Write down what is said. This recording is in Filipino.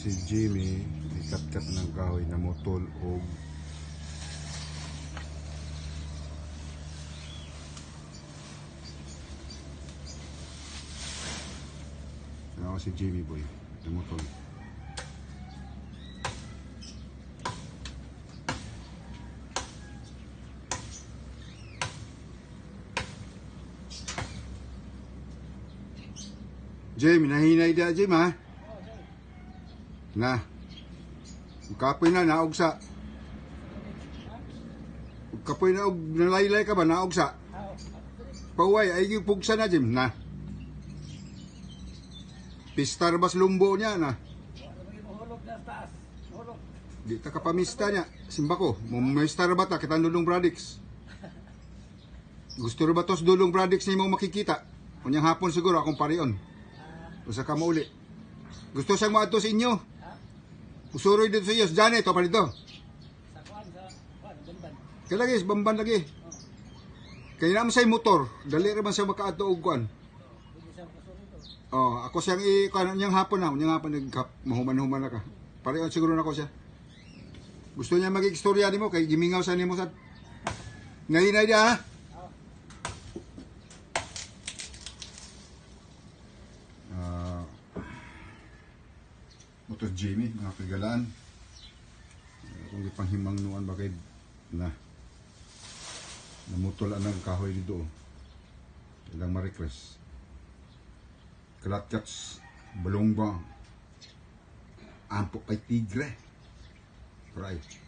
Si Jimmy ikat-kat ng kahoy na motol og ako si Jimmy boy na motol. Jimmy, nahinay dia Jimmy ha? Na. Kapoy na naugsa. Kapoy na og nalaylay ka ba naugsa? Paway ay yung pugsa na Jim na. Pistar bas lumbo niya na. Di ta kapamista niya. Simba ko, mistar ba ta kita Dulong Bradix? Gusto rin ba tos Dulong Bradix ni mo makikita? Kunyang hapon siguro akong parion. Usa ka mauli. Gusto siyang maadto sa inyo. Usuroy dito sa iyo, Janet, o pa dito. Kaya lagi, bamban lagi. Kaya naman sa'yo motor, dali naman siya makaadto og kuan. Oh, ako siyang niyang hapon na, niyang hapon mahuman-human na ka. Pareho siguro na ko siya. Gusto niya mag-istorya nimo kay gimingaw sa nimo sa ngayon dia ha. Motor Jimmy, mga kagalaan. Kung ipanghimang nuan bakit na namutulan ng kahoy dito. Ilang ma-request. Kalatkats, balongbang, ampok kay tigre. Right.